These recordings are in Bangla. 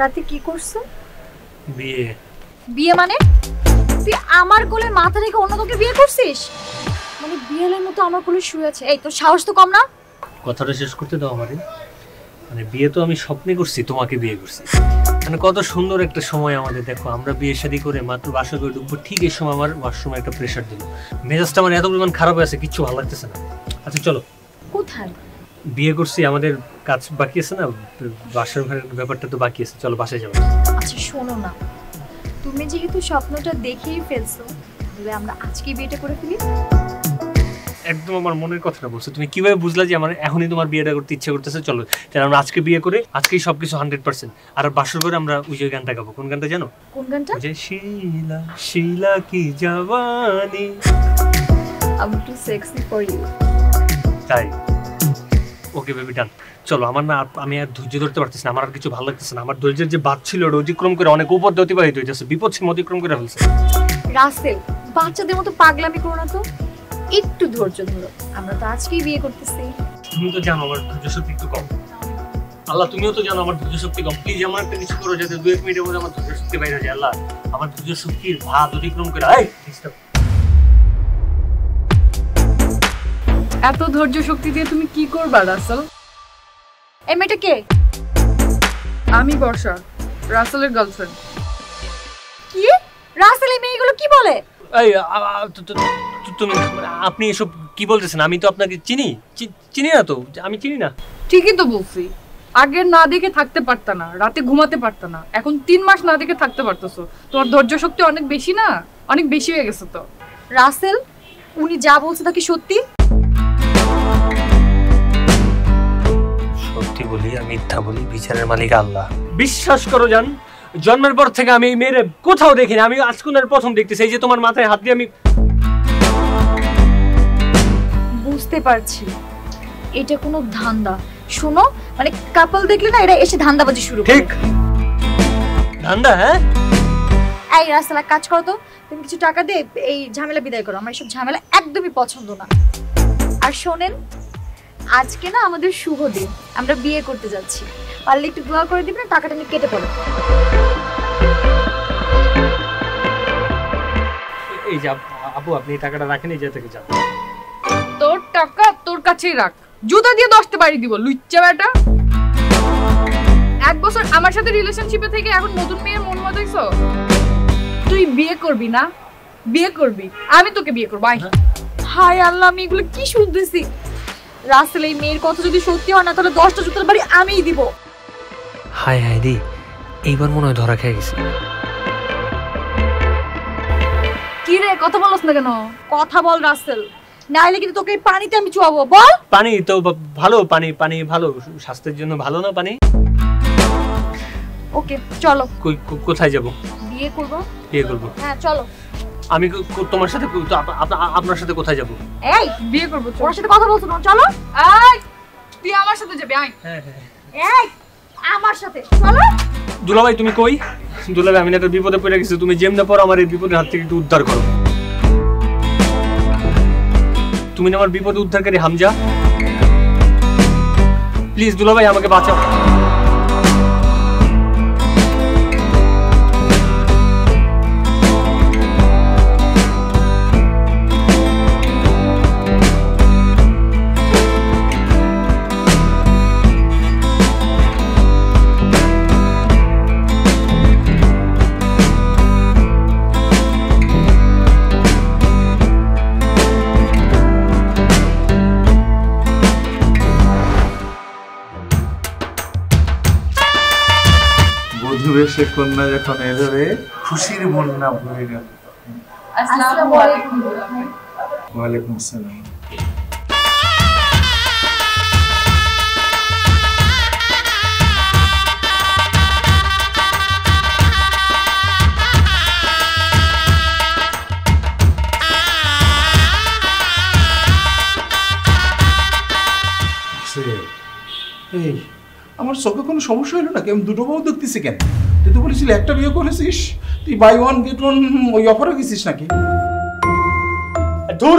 রাতে কি করছো? বিয়ে। বিয়ে মানে তুই আমার কোলে মাথা রেখে অন্য কাউকে বিয়ে করছিস? মানে বিয়েলের মতো আমার কোলে শুয়ে আছে। এই তোর সাহস তো কম না? কথাটা শেষ করতে দাও আমারে। মানে বিয়ে তো আমি স্বপ্নে করছি, তোমাকে বিয়ে করছি। মানে কত সুন্দর একটা সময় আমাদের। দেখো আমরা বিয়ে শাদী করে মাত্র বাসা করে ঢুকবো, ঠিক এই সময় আমার ওয়াশরুমে একটা প্রেশার দিল। মেজাজটা আমার এত পরিমাণ খারাপ হয়ে আছে, কিচ্ছু ভালো লাগতেছে না। আচ্ছা চলো। কোথায়? বিয়ে করছি, আমাদের কাজ বাকি আছে না, বাসার ঘরের ব্যাপারটা তো বাকি আছে। চলো বাসায় যাবো। আচ্ছা শোনো না, তুমি যেহেতু স্বপ্নটা দেখেই ফেলছো, তাহলে আমরা আজকে বিয়েটা করে ফেলি। একদম আমার মনের কথাটা বলছো। তুমি কিভাবে বুঝলা যে আমার এখনই তোমার বিয়েটা করতে ইচ্ছে করতেছে? চলো তাহলে আমরা আজকে বিয়ে করে আজকেই সবকিছু 100%। আর বাসর করে আমরা ওই যে গানটা গাবো। কোন গানটা জানো? কোন গানটা? যে শিলা শিলা কি জওয়ানি। I'm too sexy for you. তাই ওকে বেবি ডান। চলো। আমার না আমি আর ধৈর্য ধরতে পারতেছি না, আমার আর কিছু ভালো লাগতেছে না। আমার ধৈর্যের যে বাদ ছিল ওটা অতিক্রম করে অনেক উপর দিয়ে অতিবাহিত হইতেছে, বিপদ সীমা অতিক্রম করে ফেলছে। রাসেল, বাচ্চাদের মতো পাগলামি করো না তো, একটু ধৈর্য ধরো। আমরা তো আজকেই বিয়ে করতেছি। তুমি তো জানো আমার ধৈর্য শক্তি একটু কম। আল্লাহ তুমিও তো জানো আমার ধৈর্য শক্তি কম। প্লিজ আমার একটা কিছু করো যাতে 2-1 মিনিটের মধ্যে আমার ধৈর্য শক্তি বাইরে যায়। আল্লাহ আমার ধৈর্য শক্তির ভাত অতিক্রম করে। এত ধৈর্য শক্তি দিয়ে তুমি কি করবা রাসেল? এই মেয়েটা কে? আমি বর্ষা, রাসেলের গার্লফ্রেন্ড। কি? রাসেল এই মেয়েগুলো কি বলে? এই তুমি আপনি এসব কি বলতেছেন? আমি তো আপনাকে চিনি চিনি না তো, আমি চিনি না। ঠিকই তো বলছি, আগে না দেখে থাকতে পারতা না, রাতে ঘুমাতে পারতা না, এখন 3 মাস না দেখে থাকতে পারতেছো। তোমার ধৈর্য শক্তি অনেক বেশি না? অনেক বেশি হয়ে গেছে তো। রাসেল উনি যা বলছে তা কি সত্যি? সত্যি বলি আর মিথ্যা বলি, বিচারের মালিক আল্লাহ। বিশ্বাস করো জান, জন্মের পর থেকে আমি এই মেয়ের কোথাও দেখিনি। আমি আজকুনের প্রথম দেখতেছি। এই যে তোমার মাথায় হাত দিয়ে আমি বুঝতে পারছি এটা কোনো ধান্দা। শোনো, মানে কাপল দেখলে না এরা এসে ধান্দাবাজি শুরু করে। ঠিক ধান্দা? হ্যাঁ এই রাসেল এক কাজ করো তো, তুমি কিছু টাকা দিয়ে এই ঝামেলা বিদায় করো। আমার এসব ঝামেলা একদমই পছন্দ না। আর শোনেন, আজকে না আমাদের শুভ দিন, আমরা বিয়ে করতে যাচ্ছি। পারলে একটু দোয়া করে দিবেন, টাকাটা নিয়ে কেটে পড়ো। এই যে আপু আপনি এই টাকাটা রাখেন, এই যে থেকে যান। তোর টাকা তোর কাছেই রাখ, জুতা দিয়ে 10টা বাড়ি দিব লুচ্চা বেটা। 1 বছর আমার সাথে রিলেশনশিপে থেকে এখন নতুন মেয়ের মন মতাইছো? তুই বিয়ে করবি না? বিয়ে করবি, আমি তোকে বিয়ে করব। আয়। হায় আল্লাহ, আমি এগুলো কি শুনতেছি? রাসেল এই মেয়ের কথা যদি সত্যি হয় না, তাহলে 10টা জুতার বাড়ি আমিই দিব। হায় হায় রে, এইবার মনে হয় ধরা খেয়ে গেছি। কি রে, কথা বলছ না কেন? কথা বল রাসেল, নাইলে কিন্তু তোকে এই পানিতে আমি চুয়াবো। বল। পানি তো ভালো, পানি ভালো, স্বাস্থ্যের জন্য ভালো না পানি? ওকে চলো। কোথায় যাব? বিয়ে করব। বিয়ে করব? হ্যাঁ চলো। আমি তোমার সাথে আপনার সাথে কোথায় যাব? এই বিয়ে করব, ওর সাথে কথা বলছো না, চলো। আয়, তুই আমার সাথে যাবি। আয়। হ্যাঁ হ্যাঁ। এই আমার সাথে চলো। দুলাভাই তুমি কই? দুলাভাই আমি একটা বিপদে পড়ে গেছি, তুমি যেমনে পড়ো আমার এই বিপদের হাত থেকে একটু উদ্ধার করো। তুমি না আমার বিপদে উদ্ধারকারী হামজা, প্লিজ দুলাভাই আমাকে বাঁচাও। সে কন্যা যখন এভাবে খুশির বন্যা বয়ে গেল। আসসালামু আলাইকুম। ওয়ালাইকুম আসসালাম। এই আমার চোখে কোনো সমস্যা হলো না? কেমন দুটো বউ দেখতেছি কেন? তুই তো বলেছিলি একটা বিয়ে করেছিস, তুই বাই 1 গেট 1 ওই অফারে গেছিস নাকি? ধুর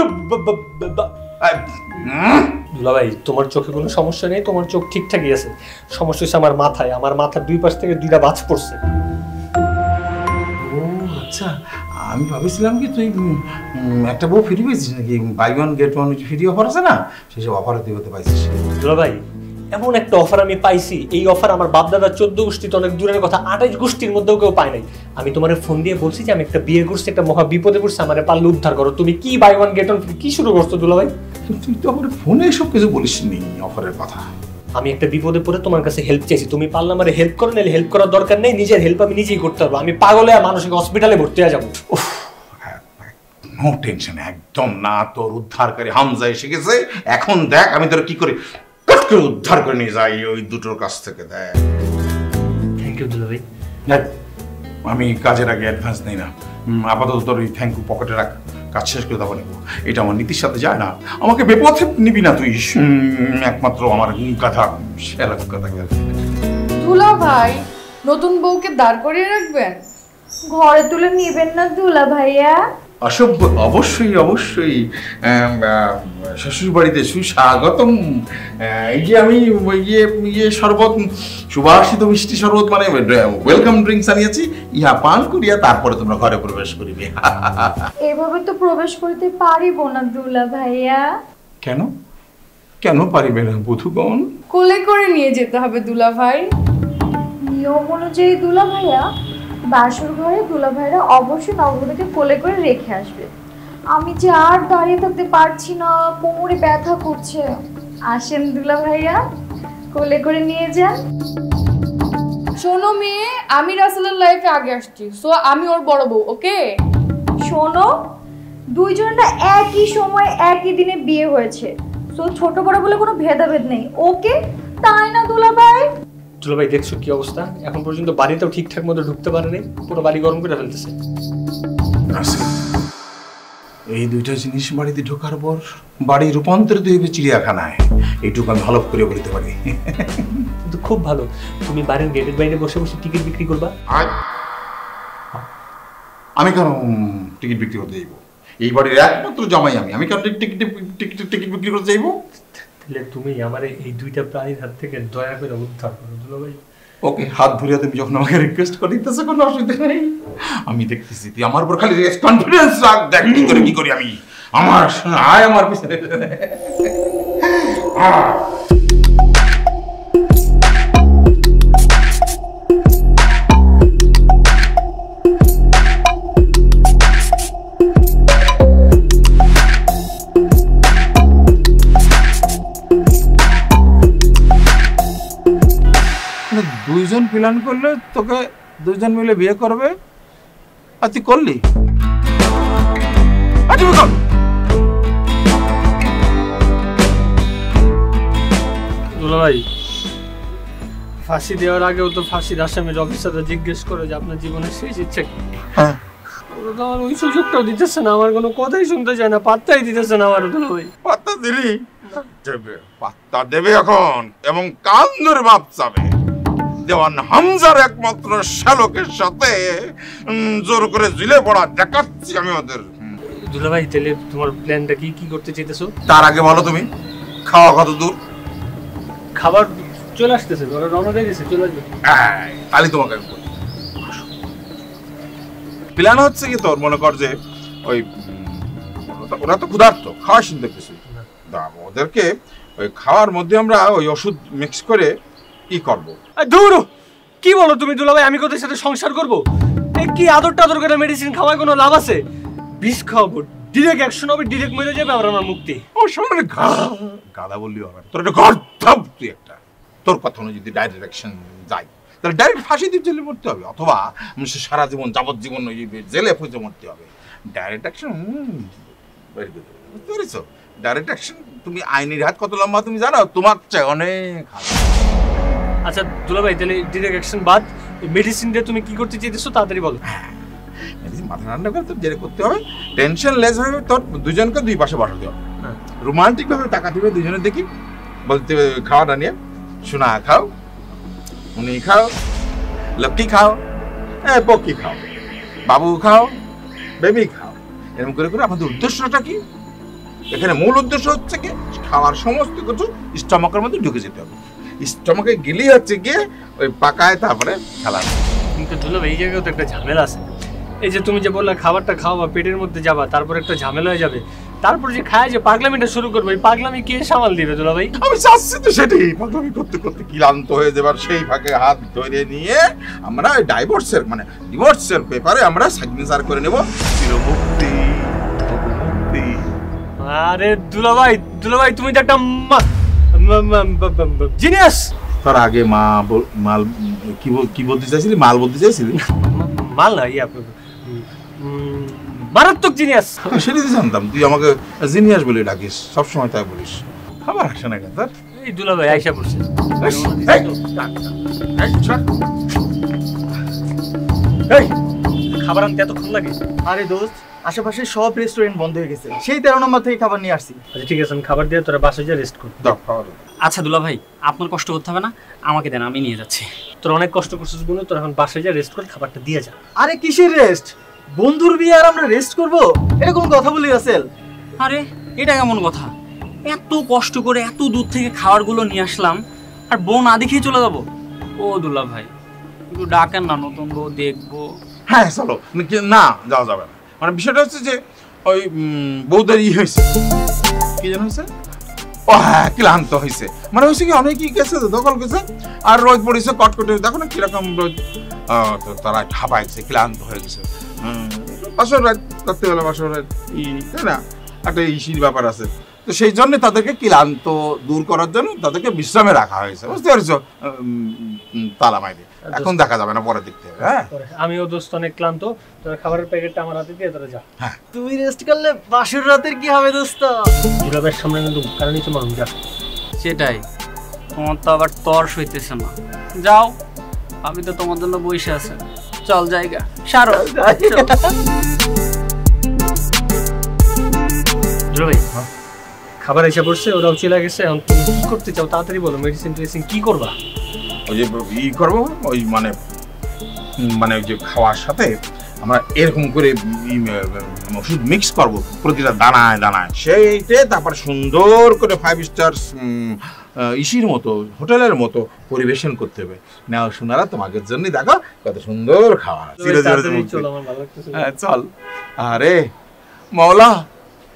দুলাভাই তোমার চোখে কোনো সমস্যা নেই, তোমার চোখ ঠিকঠাকই আছে। সমস্যা হচ্ছে আমার মাথায়, আমার মাথার দুই পাশ থেকে দুইটা বাজ পড়ছে। ও আচ্ছা, আমি ভাবছিলাম কি তুই একটা বউ ফ্রি পেয়েছিস নাকি, buy one get one free offer আছে না, সেসব অফারে তুই হতে পাইছিস। দুলাভাই এমন একটা অফার আমি পাইছি, এই অফার আমার বাপ দাদা 14 গোষ্ঠী তো অনেক দূরের কথা, 28 গোষ্ঠীর মধ্যেও কেউ পায় নাই। আমি তোমার ফোন দিয়ে বলছি যে আমি একটা বিয়ে করছি, একটা মহা বিপদে পড়ছি, আমার পারলে উদ্ধার করো। তুমি কি বাই ওয়ান গেট ওয়ান কি শুরু করছো দুলাভাই? তুই তো আমার ফোনে এসব কিছু বলিস নি অফারের কথা। আমি একটা বিপদে পড়ে তোমার কাছে হেল্প চাইছি, তুমি পারলে আমার হেল্প করো, নাহলে হেল্প করার দরকার নেই, নিজের হেল্প আমি নিজেই করতে পারবো। আমি পাগলে মানসিক হসপিটালে ভর্তি হয়ে যাবো। নো টেনশন, একদম না। তোর উদ্ধারকারী হামজা এসে গেছে, এখন দেখ আমি তোর কি করি, কট করে উদ্ধার করে নিয়ে যাই ওই দুটোর কাছ থেকে। দেখ থ্যাংক ইউ দুলাভাই। দেখ আমি কাজের আগে অ্যাডভান্স নেই না, আপাতত তোর ওই থ্যাংক ইউ পকেটে রাখ, কাজ শেষ করে দেবো নেবো। এটা আমার নীতির সাথে যায় না, আমাকে বেপথে নিবি না তুই, একমাত্র আমার গাধা শ্যালক কথা। দুলা ভাই নতুন বউকে দাঁড় করিয়ে রাখবেন? ঘরে তুলে নিবেন না দুলা ভাইয়া? অসভ্য, অবশ্যই অবশ্যই। শ্বশুর বাড়িতে সুস্বাগতম। এই যে আমি ইয়ে শরবত, সুবাসিত মিষ্টি শরবত মানে ওয়েলকাম ড্রিঙ্কস আনিয়েছি, ইহা পান করিয়া তারপরে তোমরা ঘরে প্রবেশ করিবে। এভাবে তো প্রবেশ করতে পারিব না দুলা ভাইয়া। কেন কেন পারিবে না বধূগণ? কোলে করে নিয়ে যেতে হবে দুলা ভাই। নিয়ম অনুযায়ী দুলা ভাইয়া বাসর ঘরে দুলা ভাইরা অবশ্যই নববধূকে কোলে করে রেখে আসবে। আমি যে আর দাঁড়িয়ে থাকতে পারছি না, কোমরে ব্যথা করছে। আসেন দুলা ভাইয়া, কোলে করে নিয়ে যান। শোনো মেয়ে, আমি রাসেলের লাইফে আগে আসছি, সো আমি ওর বড় বউ, ওকে? শোনো, দুইজনের একই সময় একই দিনে বিয়ে হয়েছে, তো ছোট বড় বলে কোনো ভেদাভেদ নেই, ওকে? তাই না দুলা ভাই? দুলাভাই দেখছো কি অবস্থা, এখন পর্যন্ত বাড়িতেও ঠিকঠাক মতো ঢুকতে পারে নাই, পুরো বাড়ি গরম করে ফেলতেছে। এই দুইটা জিনিস বাড়িতে ঢোকার পর বাড়ি রূপান্তরিত হইবে চিড়িয়াখানায়, এইটুকু আমি ভালো করে বলতে পারি। কিন্তু খুব ভালো, তুমি বাড়ির গেটের বাইরে বসে বসে টিকিট বিক্রি করবা। আমি কেন টিকিট বিক্রি করতে যাইব? এই বাড়ির একমাত্র জামাই আমি, আমি কেন টিকিট বিক্রি করতে যাইব? তাহলে তুমি আমার এই দুইটা প্রাণীর হাত থেকে দয়া করে উদ্ধার করো দুলাভাই। ওকে, হাত ধরিয়া তুমি যখন আমাকে রিকোয়েস্ট করিতেছো কোনো অসুবিধা নেই, আমি দেখতেছি। তুই আমার উপর খালি কনফিডেন্স রাখ, দেখ কি করি আমি। আমার আয় আমার পিছনে। দুইজন প্ল্যান করলে তোকে দুইজন মিলে বিয়ে করবে, আর তুই করলি? দুলাভাই ফাঁসি দেওয়ার আগেও তো ফাঁসির আসামির অফিসাররা জিজ্ঞেস করে যে আপনার জীবনের শেষ ইচ্ছা কি। হ্যাঁ, আমার ওই সুযোগটাও দিতেছে না, আমার কোনো কথাই শুনতে চায় না, পাত্তাই দিতেছে না আমার দুলাভাই। পাত্তা দিলি দেবে, পাত্তা দেবে এখন, এবং কান ধরে মাপ চাবে। দেওয়ান হামজার একমাত্র শ্যালকের সাথে জোর করে ঝুলে পড়া দেখাচ্ছি আমি ওদের। দুলাভাই তাহলে তোমার প্ল্যানটা কি কি করতে চাইতেছো? তার আগে বলো তুমি খাওয়া কত দূর? খাবার চলে আসতেছে, রওনা দিয়ে গেছে, চলে আসবে। তাহলে তোমাকে আমি বলি, প্ল্যান হচ্ছে কি তোর, মনে কর যে ওই ওরা তো ক্ষুধার্ত, খাওয়া শুনতে কিছু ওদেরকে ওই খাওয়ার মধ্যে আমরা ওই ওষুধ মিক্স করে কি করবো। দূর, কি বলো তুমি দুলাভাই? আমি কোথায় সাথে সংসার করবো? কি আদর টাদর করে মেডিসিন খাওয়ায় কোনো লাভ আছে? বিষ খাওয়াবো, ডিরেক্ট অ্যাকশন হবে, ডিরেক্ট মরে যাবে, আর আমার মুক্তি। ও সামনে গাদা বললি হবে, তোর একটা গর্ধব, তুই একটা, তোর কথা অনুযায়ী যদি ডাইরেক্ট অ্যাকশন যাই তাহলে ডাইরেক্ট ফাঁসি দিয়ে জেলে মরতে হবে, অথবা সারা জীবন যাবজ্জীবন জেলে ফুঁজে মরতে হবে। ডাইরেক্ট অ্যাকশন বুঝতে পেরেছো? ডাইরেক্ট অ্যাকশন তুমি আইনের হাত কত লম্বা তুমি জানো? তোমার চাই অনেক। আচ্ছা দুলাভাই তাহলে ডিরেক্ট অ্যাকশন বাদ, মেডিসিন দিয়ে তুমি কি করতে চাইতেছো তাড়াতাড়ি বলো। মেডিসিন মাথা ঠান্ডা করে তোর জেলে করতে হবে, টেনশন লেস হবে, তোর দুজনকে দুই পাশে বসাতে হবে, রোমান্টিক ভাবে টাকা দিবে দুজনে, দেখি বলতে খাওয়াটা নিয়ে, সোনা খাও, উনি খাও, লক্ষ্মী খাও, পক্ষী খাও, বাবু খাও, বেবি খাও, এরকম করে করে আমাদের উদ্দেশ্যটা কি? এখানে মূল উদ্দেশ্য হচ্ছে কি খাওয়ার সমস্ত কিছু স্টমাকের মধ্যে ঢুকে যেতে হবে, স্টমাকে গেলেই হচ্ছে গিয়ে ওই পাকায় তারপরে খেলা। কিন্তু দুলাভাই এই জায়গায় তো একটা ঝামেলা আছে। এই যে তুমি যে বললা খাবারটা খাওয়া পেটের মধ্যে যাবা, তারপর একটা ঝামেলা হয়ে যাবে, তারপর যে খায় যে পাগলামিটা শুরু করবে, এই পাগলামি কে সামাল দিবে দুলাভাই? আমি চাচ্ছি তো সেটাই, পাগলামি করতে করতে ক্লান্ত হয়ে যাবার সেই ফাঁকে হাত ধরে নিয়ে আমরা ডিভোর্সের পেপারে আমরা সিগনেচার করে নেব, চিরমুক্তি মুক্তি। আরে দুলাভাই তুমি তো একটা জিনিয়াস। তার আগে মাল কি বলতে চাইছিলি? মাল বলতে চাইছিলি? মাল না, মারাত্মক জিনিয়াস। সেটাই তো জানতাম তুই আমাকে জিনিয়াস বলে ডাকিস, সবসময় তাই বলিস। খাবার আসে না কেন তার? এই দুলাভাই আইসা পড়ছে। খাবার আনতে এতক্ষণ লাগে? আরে দোস্ত, আশেপাশে সব রেস্টুরেন্ট বন্ধ হয়ে গেছে, সেই 13 নম্বর থেকে খাবার নিয়ে আসছি। আচ্ছা ঠিক আছে, আমি খাবার দিয়ে তোরা বাসায় যা রেস্ট কর। দাও খাবার। আচ্ছা দুলা ভাই, আপনার কষ্ট করতে হবে না, আমাকে দেন, আমি নিয়ে যাচ্ছি। তোর অনেক কষ্ট করছিস বলে তোর এখন বাসায় যা রেস্ট কর, খাবারটা দিয়ে যা। আরে কিসের রেস্ট? বন্ধুর বিয়ে আর আমরা রেস্ট করব? এটা কোন কথা বলি রাসেল? আরে এটা কেমন কথা? এত কষ্ট করে এত দূর থেকে খাবারগুলো নিয়ে আসলাম, আর বউ না দেখেই চলে যাবো? ও দুলা ভাই, একটু ডাকেন না, নতুন বউ দেখবো। হ্যাঁ চলো। না যাওয়া যাবে না, মানে বিষয়টা হচ্ছে যে ওই বউদের হয়েছে, কি যেন হয়েছে, ও হ্যাঁ ক্লান্ত হয়েছে, মানে হয়েছে কি অনেকেই গেছে দখল গেছে আর রোদ পড়েছে কটকটে, দেখো না কিরকম রোদ, তো তারা ঠাপাইছে, ক্লান্ত হয়ে গেছে। বাসর রাত, রাত্রিবেলা বাসর রাত, তাই না, একটা ইসির ব্যাপার আছে, তো সেই জন্য তাদেরকে ক্লান্ত দূর করার জন্য তাদেরকে বিশ্রামে রাখা হয়েছে, বুঝতে পারছো? তালা মাইরে এখন দেখা যাবে না, পরে দেখতে হবে। হ্যাঁ আমিও দোস্ত অনেক ক্লান্ত, তোর খাবারের প্যাকেটটা আমার হাতে দিয়ে তোরা যা। তুই রেস্ট করলে বাসর রাতের কি হবে দোস্ত? দুলাভাইয়ের সামনে কিন্তু কারণ নিচে মানুষ যা। সেটাই, তোমার তো আবার তর্স হইতেছে না, যাও, আমি তো তোমার জন্য বসে আছে, চল জায়গা সারো। দুলাভাই খাবার এসে পড়ছে, ওরাও চলে গেছে, এখন তুমি কি করতে চাও তাড়াতাড়ি বলো, মেডিসিন টেডিসিন কি করবা? ওই যে করবো ওই মানে ওই যে খাওয়ার সাথে আমরা এরকম করে ওষুধ মিক্স করবো প্রতিটা দানায় দানায়, সেইটে তারপর সুন্দর করে 5 স্টার ইসির মতো হোটেলের মতো পরিবেশন করতে হবে। নাও শোনারা তোমাদের জন্য দেখো কত সুন্দর খাওয়া। হ্যাঁ চল। আরে মওলা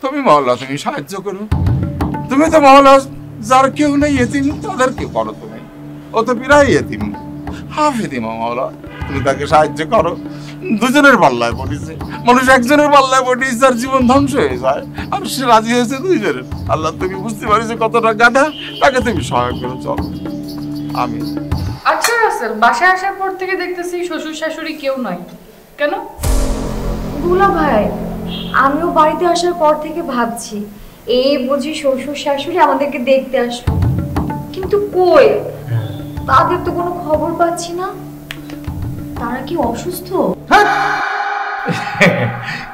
তুমি সাহায্য করো, তুমি তো মওলা, যার কেউ নেই এতিম তাদেরকে করো, তুমি ও তো প্রায় এতিম, হাফেতিমা মওলা, তুমি তাকে সাহায্য করো। দুজনের পাল্লায় পড়েছে মানুষ, একজনের পাল্লায় পড়েছে তার জীবন ধ্বংস হয়ে যায়, আর সে রাজি হয়েছে দুইজনের। আল্লাহ তুমি বুঝতে পারিছো কতটা গাধা, তাকে তুমি সহায় করো। চল আমি। আচ্ছা রাসেল, বাসায় আসার পর থেকে দেখতেছি শ্বশুর শাশুড়ি কেউ নয়, কেন? দুলা ভাই, আমিও বাড়িতে আসার পর থেকে ভাবছি এই বুঝি শ্বশুর শাশুড়ি আমাদেরকে দেখতে আসবে, কিন্তু কই, তাদের তো কোনো খবর পাচ্ছি না। তারা কি অসুস্থ?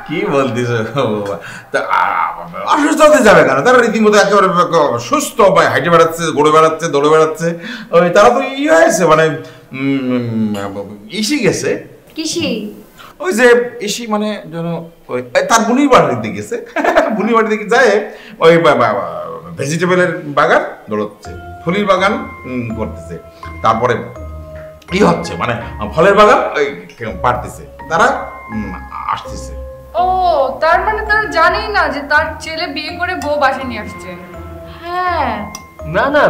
কি বলতিস? অসুস্থ হতে যাবে কেন? তারা রীতিমতো একেবারে সুস্থ, হাইটে বেড়াচ্ছে, ঘুরে বেড়াচ্ছে, দৌড়ে বেড়াচ্ছে। ওই তারা তো হয়েছে, মানে ইসি গেছে। কিসি? ওই যে ইসি মানে যেন ওই তার বুনির বাড়ির দিকে গেছে, বুনির বাড়ির দিকে যায় ওই ভেজিটেবলের বাগান দৌড়চ্ছে, ফুলির বাগান করতেছে, তারপরে কি হচ্ছে মানে ফলের বাগান পারতেছে, তারা আসতেছে। ও তার মানে তারা জানেই না যে তার ছেলে বিয়ে করে বউ বাসায় নিয়ে আসছে। হ্যাঁ না না,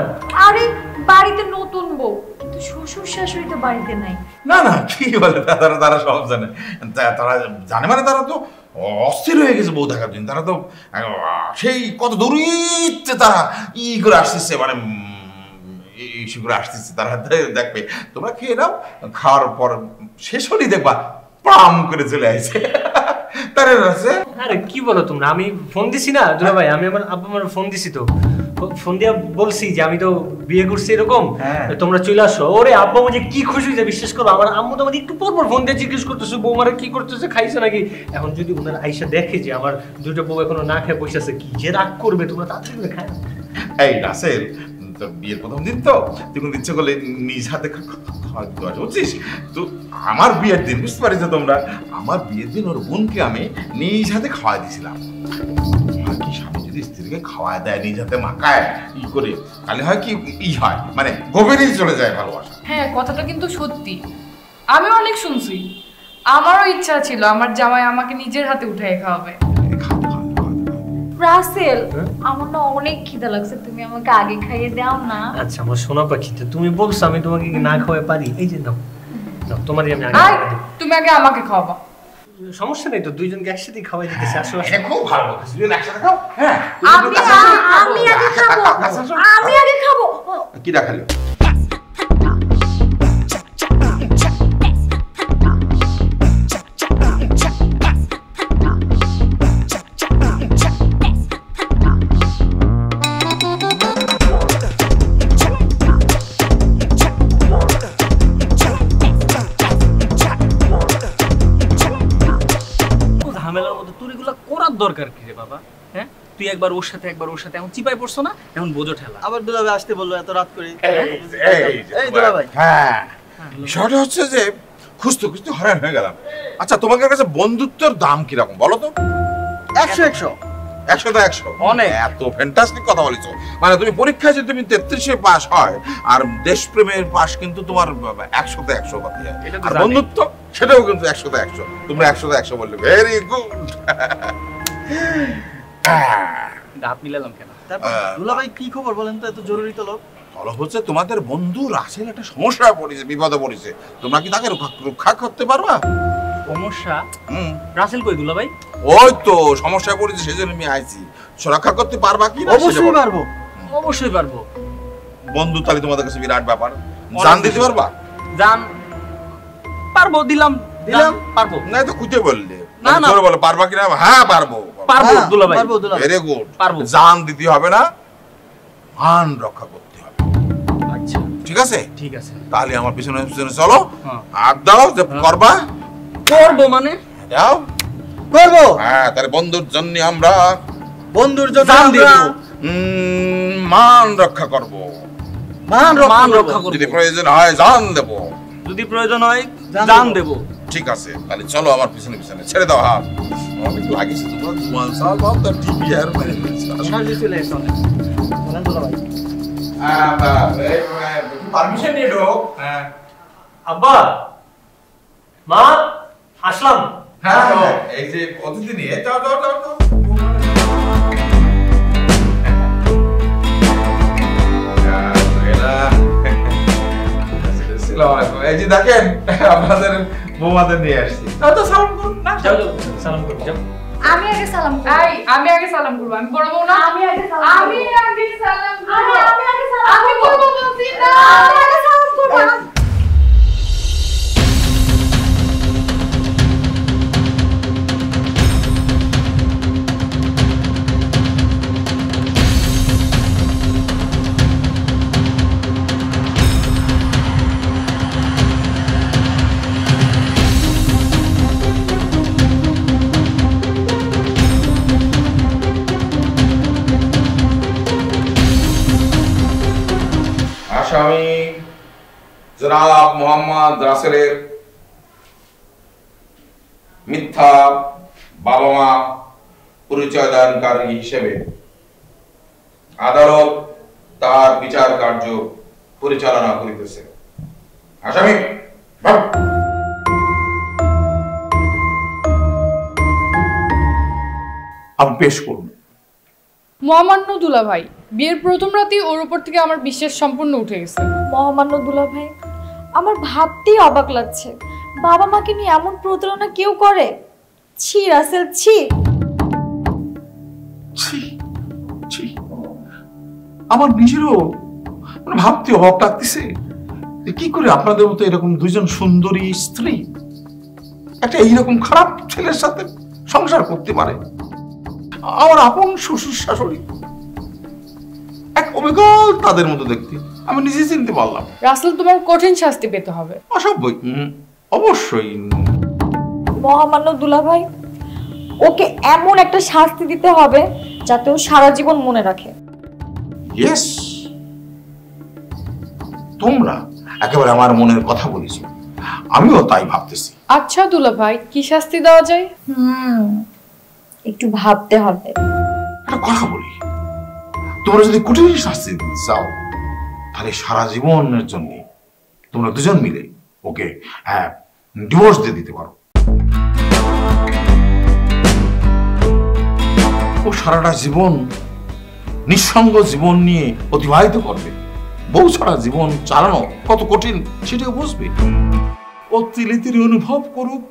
আরে বাড়িতে নতুন বউ, কিন্তু শ্বশুর শাশুড়ি তো বাড়িতে নাই। না না কি বলে, তারা সব জানে, তারা জানে মানে তারা তো অস্থির হয়ে গেছে বউ দেখার জন্য, তারা তো সেই কত দূরিতে তারা করে আসতেছে, মানে করে আসতেছে, তারা দেখবে। তোমরা খেয়ে নাও, খাওয়ার পর শেষ হলেই দেখবা পাম করে চলে আসছে। আরে কি বলো তোমরা, আমি ফোন দিছি না দুলা ভাই, আমি আমার আব্বা আমার ফোন দিছি, তো ফোন দিয়ে বলছি যে আমি তো বিয়ে করছি এরকম, তোমরা চলে আসো। ওরে আব্বা মুঝে কি খুশি হয়েছে বিশ্বাস করো, আমার আম্মু তো আমাদের একটু পর পর ফোন দিয়ে জিজ্ঞেস করতেছে বৌমারা কি করতেছে, খাইছে নাকি। এখন যদি ওনার আইসা দেখে যে আমার দুটো বউ এখনো না খেয়ে বসে আছে, কি যে রাগ করবে, তোমরা তাড়াতাড়ি খায়। এই রাসেল, বিয়ের প্রথম দিন তো তুই কোনো ইচ্ছে করলে নিজ হাতে বুঝছিস তো, আমার বিয়ের দিন বুঝতে পারিস তোমরা, আমার বিয়ের দিন ওর বোনকে আমি নিজ হাতে খাওয়াই দিয়েছিলাম। কি স্বামী যদি স্ত্রী থেকে খাওয়ায় দেয়, নিজ হাতে মাখায় ই করে, তাহলে হয় কি ই হয়, মানে গভীরেই চলে যায় ভালোবাসা। হ্যাঁ, কথাটা কিন্তু সত্যি। আমি অনেক শুনছি, আমারও ইচ্ছা ছিল আমার জামাই আমাকে নিজের হাতে উঠায় খাওয়াবে। রাসেল, আমার না অনেক খিদা লাগছে, তুমি আমাকে আগে খাইয়ে দাও না। আচ্ছা আমার সোনা পাখিতে, তুমি বলছো আমি তোমাকে কি না খাওয়াই পারি? এই যে নাও নাও, তোমারই আমি আগে আয়, খাওয়াই দেব। তুমি আগে আমাকে খাওয়াবা। সমস্যা নেই তো, দুইজনকে একসাথে খাওয়াই দিতেছি। আসো আসো। এটা খুব ভালো কথা, দুজন একসাথে খাও। হ্যাঁ, আমি আগে খাবো, আমি আগে খাবো। কি দেখালো? ঝামেলার মধ্যে তোর এগুলো করার দরকার কি রে বাবা? হ্যাঁ, তুই একবার ওর সাথে একবার ওর সাথে, এখন চিপাই পড়ছো না, এখন বোঝো ঠেলা। আবার দুলাভাই আসতে বললো এত রাত করে। এই দুলাভাই, হ্যাঁ, বিষয়টা হচ্ছে যে খুঁজতে খুঁজতে হয়রান হয়ে গেলাম। আচ্ছা, তোমাদের কাছে বন্ধুত্বের দাম কিরকম বলো তো? 100 100 100 অনেক। এত ফ্যান্টাস্টিক কথা বলেছো। মানে তুমি পরীক্ষায় যদি তুমি 33-এ পাস হয়, আর দেশপ্রেমের পাস কিন্তু তোমার 100-তে 100 পাতি হয়। এটা তো আর জানি। বন্ধুত্ব সেটাও কিন্তু 100-তে 100। তোমরা 100-তে 100 বললে ভেরি গুড। দাঁত মিলালাম কেন? তারপর দুলাভাই কি খবর বলেন তো, এত জরুরি তলব? বলো হচ্ছে তোমাদের বন্ধু রাসেল একটা সমস্যায় পড়েছে, বিপদে পড়েছে। তোমরা কি তাকে রক্ষা করতে পারবা? সমস্যা? হুম, রাসেল কই দুলা ভাই? ওই তো সমস্যায় পড়েছে, সেজন্য আমি আইছি। রক্ষা করতে পারবা কি না? অবশ্যই পারবো। অবশ্যই পারবো। বন্ধু তাহলে তোমাদের কাছে বিরাট ব্যাপার। জান দিতে পারবা? জান পারবো, দিলাম দিলাম। পারবো। না তো কুইতে বললে না, না। জোরে বলো পারবা কিনা? হ্যাঁ পারবো। পারবো হ্যাঁ, দুলা ভাই। পারবো দুলাভাই। Very good. পারবো। জান দিতে হবে না, মান রক্ষা করতে হবে। আচ্ছা ঠিক আছে? ঠিক আছে। তাহলে আমার পিছনে পিছনে চলো, হ্যাঁ। হাত দাও যে করবা। করবো মানে? দাও। করবো। হ্যাঁ, তাহলে বন্ধুর জন্য আমরা বন্ধুর জন্য জান আমরা দেব। মান রক্ষা করব। মান মান রক্ষা রক্ষা করবো। করবো। যদি প্রয়োজন হয় জান দেব। যদি প্রয়োজন হয় জান জান দেবো। দেবো। ঠিক আছে, তাহলে চলো আমার পিছনে পিছনে, ছেড়ে দাও হাত। অনেক লাগিয়েছে তোমার জোয়ান সাল বাপ, তার টিভি আর মানে সামনে চলে এসো অনেক। বলেন দুলাভাই। পারমিশন নিয়ে ঢোক। হ্যাঁ আব্বা, মা, আসলাম। হ্যাঁ, এই যে অতিথি নিয়ে যাও যাও যাও যাও। এই যে দেখেন আপনাদের বৌমাদের নিয়ে আসছি। তো সালাম করুন না? যাও যাও, সালাম করো যাও। আমি আগে সালাম করব। এই, আমি আগে সালাম করবো। আমি বড় বউ না? আমি আগে সালাম করব। আমি আগে সালাম করবো। আমি আগে সালাম আমি করব। করবো বলছি না। আমি আগে সালাম করব। আসামি জনাব মোহাম্মদ রাসেলের মিথ্যা বাবা মা পরিচয় দানকারী হিসেবে আদালত তার বিচার কার্য পরিচালনা করিতেছে। আসামি বল। আপনি পেশ করুন। মহামান্য দুলা ভাই, বিয়ের প্রথম রাতেই ওর উপর থেকে আমার বিশ্বাস সম্পূর্ণ উঠে গেছে। মহামান্য দুলাভাই, আমার ভাবতেই অবাক লাগছে, বাবা মাকে নিয়ে এমন প্রতারণা কেউ করে? ছি রাসেল, ছি। ছি, ছি। আমার নিজেরও মানে ভাবতে অবাক লাগতেছে যে কি করে আপনাদের মতো এরকম দুইজন সুন্দরী স্ত্রী একটা এইরকম খারাপ ছেলের সাথে সংসার করতে পারে। আমার আপন শ্বশুর শাশুড়ি এক অবিকল তাদের মতো দেখতে, আমি নিজে চিনতে পারলাম। রাসেল, তোমার কঠিন শাস্তি পেতে হবে। অসভ্যই। অবশ্যই। মহামান্য দুলাভাই, ওকে এমন একটা শাস্তি দিতে হবে যাতে ও সারা জীবন মনে রাখে। ইয়েস, তোমরা একেবারে আমার মনের কথা বলেছো, আমিও তাই ভাবতেছি। আচ্ছা দুলা ভাই, কি শাস্তি দেওয়া যায়? একটু ভাবতে হবে। একটা কথা বলি, তোমরা যদি কঠিন শাস্তি দিতে চাও তাহলে সারা জীবনের জন্য তোমরা দুজন মিলে ওকে ডিভোর্স দিয়ে দিতে পারো। ও সারাটা জীবন নিঃসঙ্গ জীবন নিয়ে অতিবাহিত করবে। বউ ছাড়া জীবন চালানো কত কঠিন সেটাও বুঝবে। ও তিলে তিলে অনুভব করুক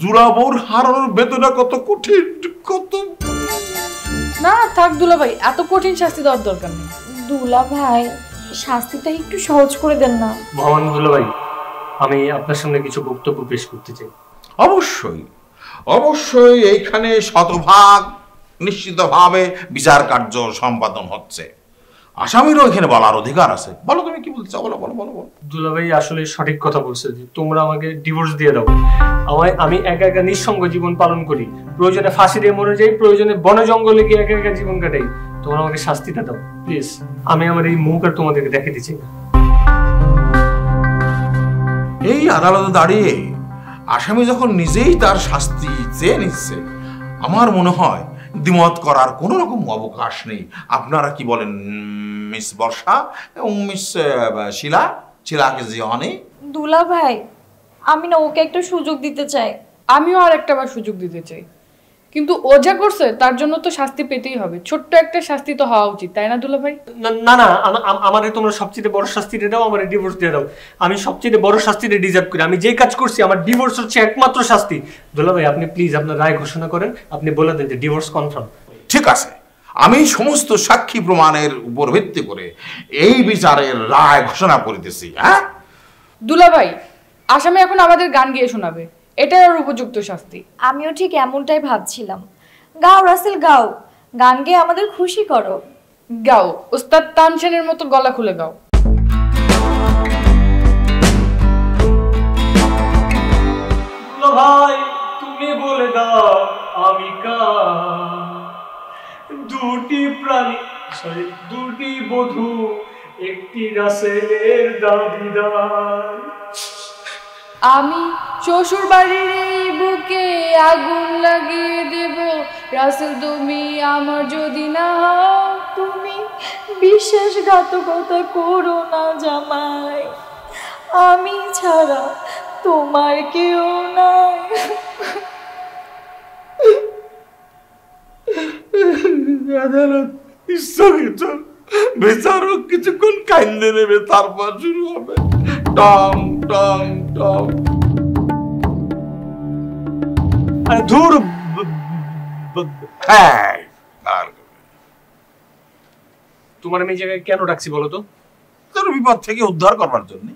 জুড়া বউর হারানোর বেদনা কত কঠিন, কত। না থাক দুলা ভাই, এত কঠিন শাস্তি দেওয়ার দরকার নেই। দুলা ভাই শাস্তিটা একটু সহজ করে দেন না। মহান দুলা ভাই, আমি আপনার সামনে কিছু বক্তব্য পেশ করতে চাই। অবশ্যই অবশ্যই এইখানে শতভাগ নিশ্চিতভাবে বিচার কার্য সম্পাদন হচ্ছে। আসামিরও এখানে বলার অধিকার আছে। বলো তুমি কি বলতে চাও, বলো বলো বলো বলো। দুলা ভাই আসলে সঠিক কথা বলছে যে তোমরা আমাকে ডিভোর্স দিয়ে দাও। আমি একা একা নিঃসঙ্গ জীবন পালন করি, প্রয়োজনে ফাঁসি দিয়ে মরে যাই, প্রয়োজনে বনে জঙ্গলে গিয়ে একা একা জীবন কাটাই। তোমরা আমাকে শাস্তিটা দাও প্লিজ। আমি আমার এই মুখ আর তোমাদেরকে দেখাতে চাই না। এই আদালতে দাঁড়িয়ে আসামি যখন নিজেই তার শাস্তি চেয়ে নিচ্ছে, আমার মনে হয় দ্বিমত করার কোনো রকম অবকাশ নেই। আপনারা কি বলেন মিস বর্ষা এবং মিস শিলাকে জিওয়ানি? দুলা ভাই আমি না ওকে একটা সুযোগ দিতে চাই। আমিও আর একটা বার সুযোগ দিতে চাই, কিন্তু ও যা করছে তার জন্য তো শাস্তি পেতেই হবে। ছোট্ট একটা শাস্তি তো হওয়া উচিত, তাই না দুলা ভাই? না না, আমারে তোমরা সবচেয়ে বড় শাস্তিটা দাও, আমার ডিভোর্স দিয়ে দাও। আমি সবচেয়ে বড় শাস্তিটা ডিজার্ভ করি। আমি যে কাজ করছি, আমার ডিভোর্স হচ্ছে একমাত্র শাস্তি। দুলা ভাই আপনি প্লিজ আপনার রায় ঘোষণা করেন, আপনি বলে দেন যে ডিভোর্স কনফার্ম। ঠিক আছে, আমি সমস্ত সাক্ষী প্রমাণের উপর ভিত্তি করে এই বিচারের রায় ঘোষণা করিতেছি। হ্যাঁ দুলা ভাই, আসামি এখন আমাদের গান গিয়ে শোনাবে, এটাই আর উপযুক্ত শাস্তি। আমিও ঠিক এমনটাই ভাবছিলাম। গাও রাসেল গাও, গান গেয়ে আমাদের খুশি করো। গাও, উস্তাদ তানসেনের মতো গলা খুলে গাও। দুলা ভাই তুমি বলে দাও আমি দুটি প্রাণী দুটি বধূ একটি রাসেলের দাবিদার। আমি শ্বশুর বাড়ির এই বুকে আগুন লাগিয়ে দেব, রাসেল তুমি আমার যদি না হও। তুমি বিশ্বাসঘাতকতা করো না জামাই, আমি ছাড়া তোমার কেউ নাই। আদালত স্থগিত, বিচারক কিছুক্ষণ কান্দে নেবে, তারপর শুরু হবে টং টং টং। আরে ধুর, তোমার আমি এই জায়গায় কেন ডাকছি বলো তো? তোর বিপদ থেকে উদ্ধার করবার জন্য।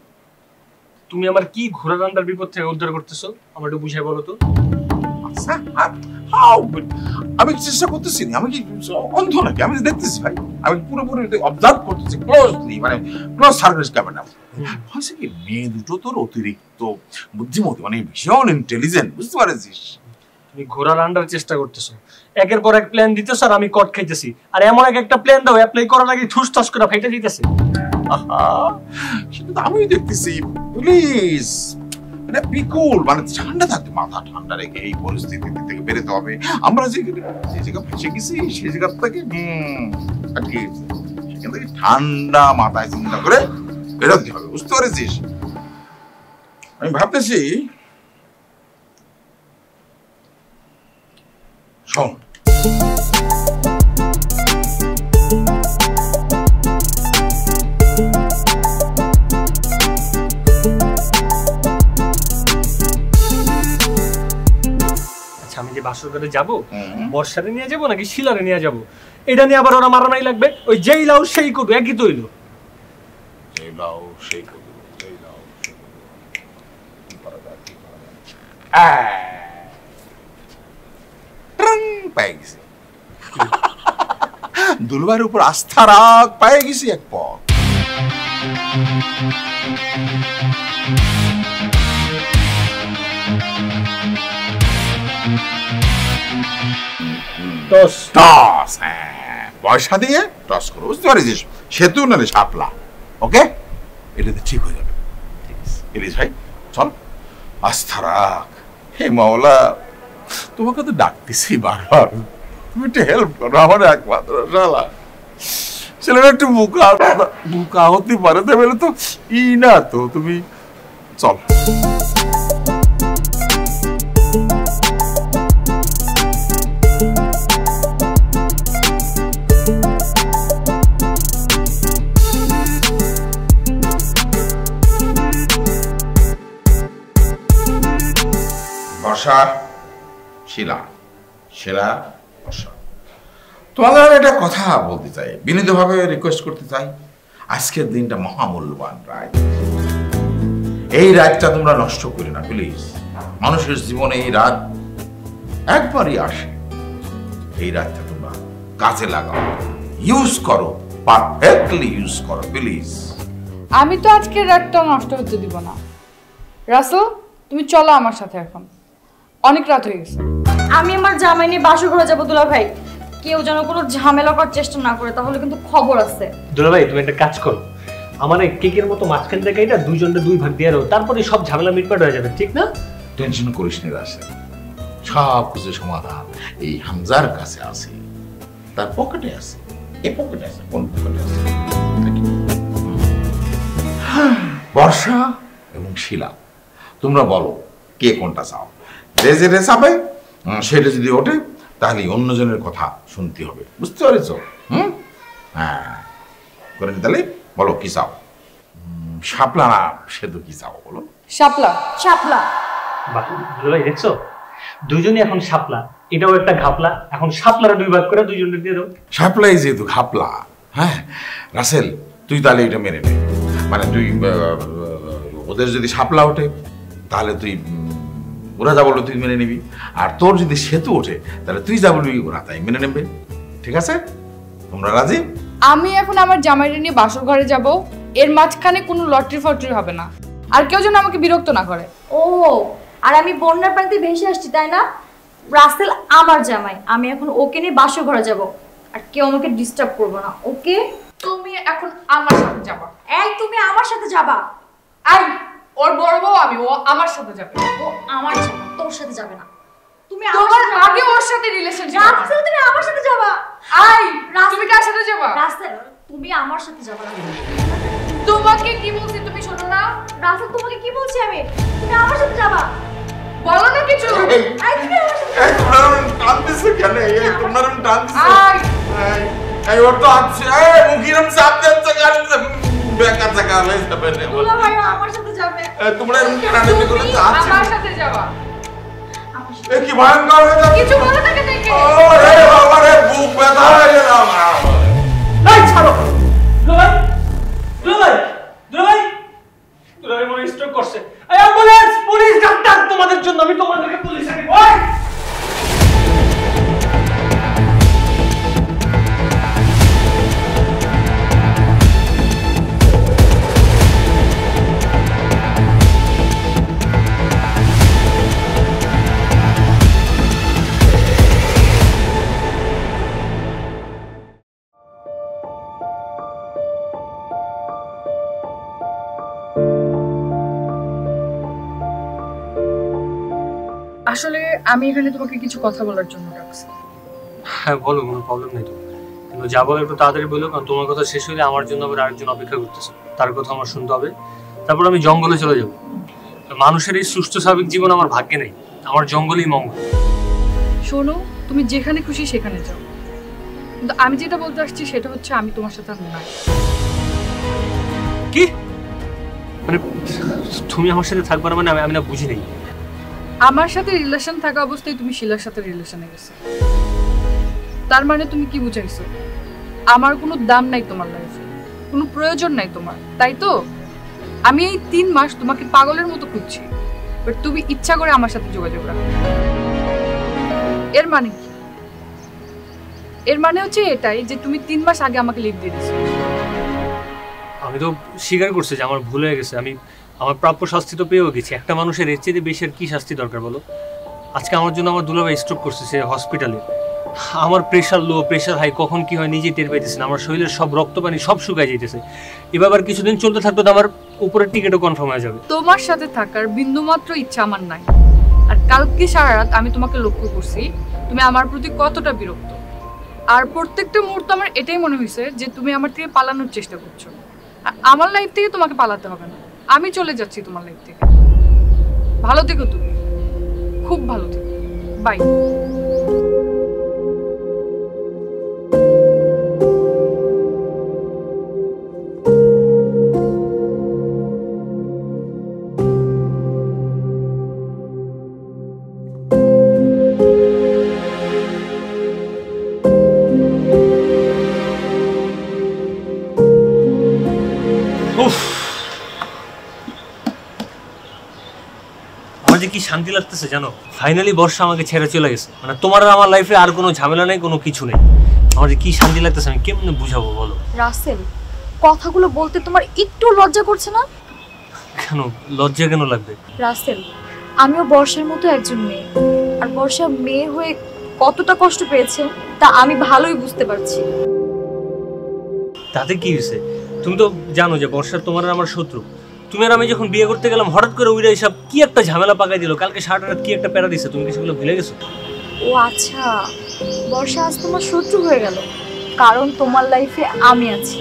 তুমি আমার কি ঘোড়া রান্নার বিপদ থেকে উদ্ধার করতেছো আমার একটু বুঝাই বলো তো। আমি চেষ্টা করতেছি না, আমি কি অন্ধ নাকি? আমি দেখতেছি ভাই, আমি পুরোপুরি অবজার্ভ করতেছি ক্লোজলি, মানে ক্লোজ সার্ভিস ক্যামেরা। হয়েছে কি, মেয়ে দুটো তোর অতিরিক্ত বুদ্ধিমতী, মানে ভীষণ ইন্টেলিজেন্ট, বুঝতে পারছিস? তুমি ঘোড়া রান্নার চেষ্টা করতেছো, একের পর এক প্ল্যান দিতেছো আর আমি কট খাইতেছি। আর এমন একটা প্ল্যান দাও অ্যাপ্লাই করার আগে ঠুস ঠাস করে ফাইটা দিতেছে। সেটা তো আমিও দেখতেছি। প্লিজ মানে বিকুল, মানে ঠান্ডা থাকতে, মাথা ঠান্ডা রেখে এই পরিস্থিতি থেকে বেরোতে হবে। আমরা যে জায়গা ফেসে গেছি সেই জায়গা থেকে সেখান থেকে ঠান্ডা মাথায় চিন্তা করে বেরোতে হবে, বুঝতে পেরেছিস? আমি ভাবতেছি, শোন, আমি যে বাসর ঘরে যাবো, বর্ষারে নিয়ে যাবো নাকি শিলারে নিয়ে যাবো, এটা নিয়ে আবার ওরা মারামারি লাগবে। ওই যেই লাউ সেই করবো, একই তো হইলো। দুলবাইয়ের উপর আস্থা রাখ, পায়ে গেছি এক পথ। পয়সা দিয়ে টস করো, বুঝতে পারছিস? সেতু না রে শাপলা। ওকে, এটাতে ঠিক হয়ে যাবে। ইলিশ ভাই চল, আস্থা রাখ। হে মাওলা, তোমাকে তো ডাকতেছি বারবার, তুমি একটু হেল্প করো, আমার একমাত্র শালা। ছেলেটা একটু বোকা হতে পারে, তাই বলে তো ই না তো। তুমি চল। বর্ষা, শিলা, শিলা, বর্ষা, তোমাদের একটা কথা বলতে চাই, বিনীতভাবে রিকোয়েস্ট করতে চাই। আজকের দিনটা মহামূল্যবান রাত। এই রাতটা তোমরা নষ্ট করে না প্লিজ। মানুষের জীবনে এই রাত একবারই আসে। এই রাতটা তোমরা কাজে লাগাও, ইউজ করো, পারফেক্টলি ইউজ করো প্লিজ। আমি তো আজকের রাতটা নষ্ট হতে দিব না। রাসেল, তুমি চলো আমার সাথে, এখন অনেক রাত হয়ে গেছে। আমি আমার জামাই নিয়ে বাসর ঘরে যাবো দুলা ভাই। কেউ যেন কোনো ঝামেলা করার চেষ্টা না করে, তাহলে কিন্তু খবর আছে। দুলা ভাই তুমি একটা কাজ করো, আমার এই কেকের মতো মাঝখান থেকে এটা দুইজনটা 2 ভাগ দিয়ে দাও, তারপরে সব ঝামেলা মিটমাট হয়ে যাবে, ঠিক না? টেনশন করিস না রাসেল, সব কিছু সমাধান এই হামজার কাছে আছে, তার পকেটে আছে। এই পকেটে আছে, কোন পকেটে আছে? বর্ষা এবং শিলা, তোমরা বলো কে কোনটা চাও। যে যেটা চাবে সেটা যদি ওঠে তাহলে অন্যজনের কথা শুনতে হবে, বুঝতে পারছ? হ্যাঁ করে তাহলে বলো কি চাও। শাপলা না সেতু কি চাও বলো? শাপলা। শাপলা। বাহ দুলা ভাই, দেখছো দুইজনই এখন শাপলা, এটাও একটা ঘাপলা, এখন শাপলার 2 ভাগ করে দুইজনকে দিয়ে দাও। শাপলাই যেহেতু ঘাপলা, হ্যাঁ রাসেল তুই তাহলে এটা মেনে নে। মানে তুই ওদের যদি শাপলা ওঠে তাহলে তুই ওরা যা বললো তুই মেনে নিবি, আর তোর যদি সেতু ওঠে তাহলে তুই যা বলবি ওরা তাই মেনে নেবে, ঠিক আছে? তোমরা রাজি? আমি এখন আমার জামাইটা নিয়ে বাসর ঘরে যাব, এর মাঝখানে কোনো লটারি ফটারি হবে না, আর কেউ যেন আমাকে বিরক্ত না করে। ও, আর আমি বন্যার পানিতে ভেসে আসছি তাই না? রাসেল আমার জামাই, আমি এখন ওকে নিয়ে বাসর ঘরে যাব, আর কেউ আমাকে ডিস্টার্ব করবে না, ওকে? তুমি এখন আমার সাথে যাবা। এই তুমি আমার সাথে যাবা। আই, ওর বড় বউ আমি, ও আমার সাথে যাবে। ও আমার জামাই, তোর সাথে যাবে না। তুমি তোমার আগে ওর সাথে রিলেশনশিপ। রাসেল তুমি আমার সাথে যাবা। আই, তুমি কার সাথে যাবা? রাসেল তুমি আমার সাথে যাবা। তোমাকে কি বলছি তুমি শোনো না? রাসেল তোমাকে কি বলছি আমি? তুমি আমার সাথে যাবা। বলো না কিছু। আই তুমি আমার সাথে এই তোমরা টান দিছো কেন? এই তোমরা টান দিছো? আই, এই ওর তো আছে, এই মুখিরম সাপ দিচ্ছে গান বেকার জায়গা হয়ে যাবে না। দুলা ভাই আমার সাথে যাবে। তোমরা এরকম কেন নাটক করে যাচ্ছ? আমার সাথে যাবা। আমার সাথে। এ কি ভয়ঙ্কর হয়ে যাচ্ছে। কিছু বলো না কেন দেখে? ও রে বাবা রে, বুক ব্যথা হয়ে গেল আমার। এই ছাড়ো দুলা ভাই, দুলা ভাই, দুলা ভাই, দুলা ভাই মনে স্ট্রোক করছে। এই অ্যাম্বুলেন্স, পুলিশ, ডাক্তার, তোমাদের জন্য আমি তোমাদেরকে পুলিশ আনি। ওই আসলে আমি এখানে তোমাকে কিছু কথা বলার জন্য ডাকছি। হ্যাঁ বলো, কোনো প্রবলেম নেই তো, কিন্তু যা বলো একটু তাড়াতাড়ি বলো, কারণ তোমার কথা শেষ হলে আমার জন্য আবার আরেকজন অপেক্ষা করতেছে, তার কথা আমার শুনতে হবে। তারপর আমি জঙ্গলে চলে যাব। মানুষের এই সুস্থ স্বাভাবিক জীবন আমার ভাগ্যে নেই, আমার জঙ্গলেই মঙ্গল। শোনো, তুমি যেখানে খুশি সেখানে যাও, কিন্তু আমি যেটা বলতে আসছি সেটা হচ্ছে আমি তোমার সাথে আর নাই। কি মানে তুমি আমার সাথে থাকবে না? মানে আমি না বুঝি নেই। আমার সাথে রিলেশন থাকা অবস্থায় তুমি শিলার সাথে রিলেশনে গেছো, তার মানে তুমি কি বুঝাইছো? আমার কোনো দাম নাই তোমার লাইফে, কোনো প্রয়োজন নাই তোমার, তাই তো? আমি এই 3 মাস তোমাকে পাগলের মতো খুঁজছি, বাট তুমি ইচ্ছা করে আমার সাথে যোগাযোগ রাখো। এর মানে কি? এর মানে হচ্ছে এটাই যে তুমি 3 মাস আগে আমাকে লিভ দিয়ে দিয়েছো। আমি তো স্বীকার করছি যে আমার ভুল হয়ে গেছে, আমি আমার প্রাপ্য শাস্তি তো পেয়েও গেছি। একটা মানুষের এর চেয়ে বেশি আর কি শাস্তি দরকার বলো? আজকে আমার জন্য আমার দুলাভাই স্ট্রোক করছে সে হসপিটালে, আমার প্রেশার লো, প্রেশার হাই, কখন কি হয় নিজে টের পাইতেছে না, আমার শরীরের সব রক্ত পানি সব শুকায় যাইতেছে। এবার কিছুদিন চলতে থাকতো তো আমার উপরের টিকিটও কনফার্ম হয়ে যাবে। তোমার সাথে থাকার বিন্দুমাত্র ইচ্ছা আমার নাই। আর কালকে সারা রাত আমি তোমাকে লক্ষ্য করছি তুমি আমার প্রতি কতটা বিরক্ত। আর প্রত্যেকটা মুহূর্তে আমার এটাই মনে হয়েছে যে তুমি আমার থেকে পালানোর চেষ্টা করছো। আমার লাইফ থেকে তোমাকে পালাতে হবে না, আমি চলে যাচ্ছি তোমার লাইফ থেকে। ভালো থেকো তুমি, খুব ভালো থেকো, বাই। আমার যে কি শান্তি লাগতেছে জানো, ফাইনালি বর্ষা আমাকে ছেড়ে চলে গেছে। মানে তোমার আর আমার লাইফে আর কোনো ঝামেলা নেই, কোনো কিছু নেই। আমার যে কি শান্তি লাগতেছে আমি কেমনে বুঝাবো বলো? রাসেল, কথাগুলো বলতে তোমার একটু লজ্জা করছে না? কেন লজ্জা কেন লাগবে? রাসেল, আমিও বর্ষার মতো একজন মেয়ে, আর বর্ষা মেয়ে হয়ে কতটা কষ্ট পেয়েছে তা আমি ভালোই বুঝতে পারছি। তাতে কি হয়েছে? তুমি তো জানো যে বর্ষা তোমার আর আমার শত্রু। তুমি আর আমি যখন বিয়ে করতে গেলাম হঠাৎ করে উইরা এসব কি একটা ঝামেলা পাকাই দিল, কালকে সারাটা রাত কি একটা প্যারা দিছে, তুমি কি সেগুলো ভুলে গেছো? ও আচ্ছা, বর্ষা আজ তোমার শত্রু হয়ে গেল কারণ তোমার লাইফে আমি আছি।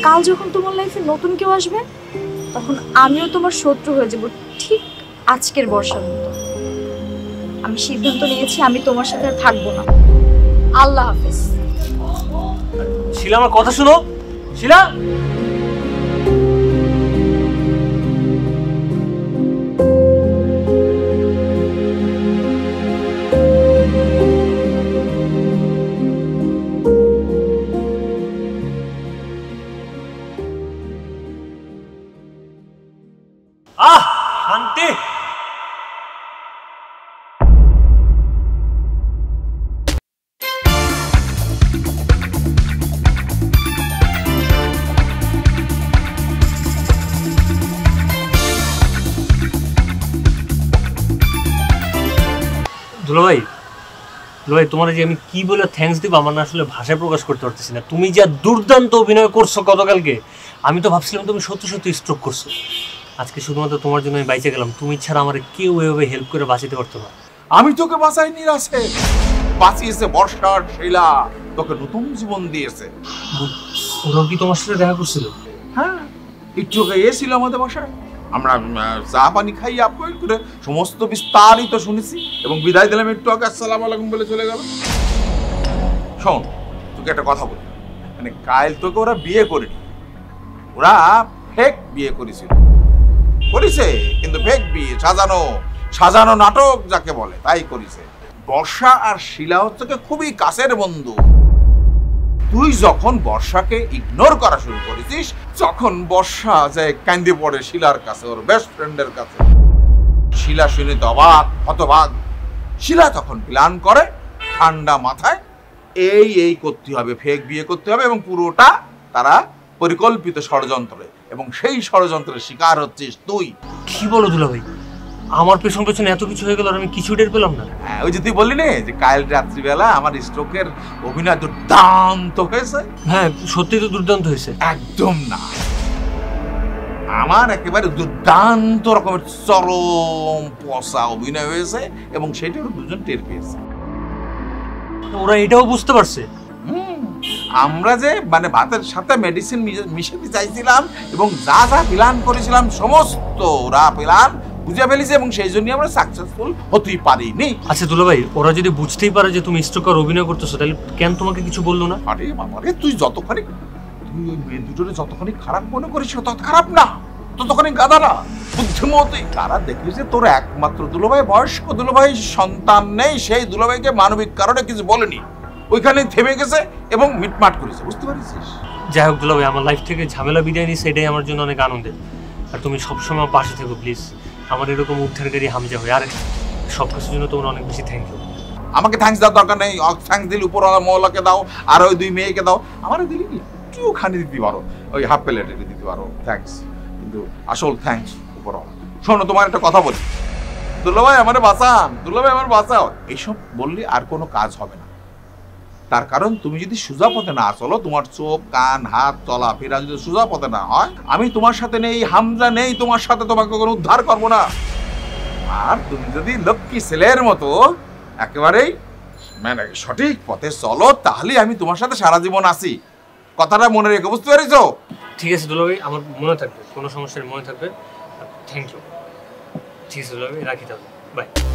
কাল যখন তোমার লাইফে নতুন কেউ আসবে তখন আমিও তোমার শত্রু হয়ে যাব, ঠিক আজকের বর্ষার মতো। আমি সিদ্ধান্ত নিয়েছি আমি তোমার সাথে আর থাকবো না। আল্লাহ হাফেজ। শিলা, আমার কথা শুনো। শিলা, শান্তি। দুলাভাই, দুলাভাই তোমার যে আমি কি বলে থ্যাঙ্কস দিব আমার না আসলে ভাষায় প্রকাশ করতে পারতেছি না। তুমি যা দুর্দান্ত অভিনয় করছো গতকালকে, আমি তো ভাবছিলাম তুমি সত্যি সত্যি স্ট্রোক করছো। আজকে শুধুমাত্র তোমার জন্য আমি বাইচে গেলাম। তুমি ছাড়া আমার কেউ এভাবে হেল্প করে বাঁচাতে পারতো না। আমি তোকে বাঁচাইনি রাসেল, বাঁচিয়েছে বর্ষার শিলা, তোকে নতুন জীবন দিয়েছে। ওরাও কি তোমার সাথে দেখা করছিল? হ্যাঁ, একটু এসেছিল আমাদের বাসায়। আমরা চা পানি খাই আপন করে সমস্ত বিস্তারিত শুনেছি এবং বিদায় দিলাম একটু আগে আসসালামু আলাইকুম বলে চলে গেল। শোন, তোকে একটা কথা বলি, মানে কাল তোকে ওরা বিয়ে করেনি, ওরা ফেক বিয়ে করেছিল। করেছে কিন্তু ফেক বিয়ে, সাজানো সাজানো নাটক যাকে বলে তাই করেছে। বর্ষা আর শিলা হচ্ছে খুবই কাছের বন্ধু। তুই যখন বর্ষাকে ইগনোর করা শুরু করেছিস, যখন বর্ষা যায় কান্দে পড়ে শিলার কাছে, ওর বেস্ট ফ্রেন্ডের কাছে। শিলা শুনে তো অবাক, হতবাক। শিলা তখন প্ল্যান করে ঠান্ডা মাথায় এই করতে হবে, ফেক বিয়ে করতে হবে, এবং পুরোটা তারা পরিকল্পিত ষড়যন্ত্রে, এবং সেই ষড়যন্ত্রের শিকার হচ্ছিস তুই। কি বলো দুলাভাই, আমার পেছন পেছনে এত কিছু হয়ে গেল আর আমি কিছু টের পেলাম না? হ্যাঁ, ওই যে তুই বললি না যে কাল রাত্রিবেলা আমার স্ট্রোকের অভিনয় দুর্দান্ত হয়েছে। হ্যাঁ, সত্যি তো দুর্দান্ত হয়েছে। একদম না, আমার একেবারে দুর্দান্ত রকমের চরম পচা অভিনয় হয়েছে, এবং সেটা দুজন টের পেয়েছে। ওরা এটাও বুঝতে পারছে? আমরা যে মানে ভাতের সাথে মেডিসিন মিশাতে চাইছিলাম এবং যা যা প্ল্যান করেছিলাম সমস্ত ওরা প্ল্যান বুঝে ফেলেছে, এবং সেই জন্য আমরা সাকসেসফুল হতেই পারিনি। আচ্ছা দুলাভাই, ওরা যদি বুঝতেই পারে যে তুমি স্ট্রোকার অভিনয় করতেছো, তাহলে কেন তোমাকে কিছু বললো না? আরে বাবারে, তুই ওই মেয়ে দুটোরে যতখানি খারাপ মনে করিস তত খারাপ না, ততখানি গাদা না, বুদ্ধিমতী। তারা দেখলি যে তোর একমাত্র দুলাভাই, বয়স্ক দুলাভাই সন্তান নেই, সেই দুলাভাইকে মানবিক কারণে কিছু বলেনি, ওইখানে থেমে গেছে এবং মিটমাট করেছে, বুঝতে পারিস? যাই হোক দুলাভাই, আমার লাইফ থেকে ঝামেলা বিদায় নিচ্ছে, এটাই আমার জন্য অনেক আনন্দের। আর তুমি সবসময় আমার পাশে থেকো প্লিজ। আমার এরকম উদ্ধারকারী হামজা হয়, আর সব কিছুর জন্য তোমার অনেক বেশি থ্যাংক ইউ। আমাকে থ্যাঙ্কস দেওয়ার দরকার নেই, থ্যাঙ্কস দিলে উপরওয়ালা মহলাকে দাও, আর ওই দুই মেয়েকে দাও। আমার দিলে একটুখানি দিতে পারো, ওই হাফ প্লেটে দিতে পারো থ্যাঙ্কস, কিন্তু আসল থ্যাঙ্কস উপরওয়ালা। শোনো, তোমার একটা কথা বলি, দুলাভাই আমার বাঁচান, দুলাভাই আমার বাঁচাও, এইসব বললে আর কোনো কাজ হবে না। তার কারণ তুমি যদি সোজা পথে না চলো, তোমার চোখ কান হাত চলাফেরা যদি সোজা পথে না হয়, আমি তোমার সাথে নেই, হামজা নেই তোমার সাথে, তোমাকে কোনো উদ্ধার করবো না। আর তুমি যদি লক্ষ্মী ছেলের মতো একেবারেই মানে সঠিক পথে চলো, তাহলে আমি তোমার সাথে সারা জীবন আছি। কথাটা মনে রেখে, বুঝতে পেরেছো? ঠিক আছে দুলাভাই, আমার মনে থাকবে, কোনো সমস্যা নেই, মনে থাকবে। Thank you. ঠিক আছে দুলাভাই, রাখি তাহলে, বাই।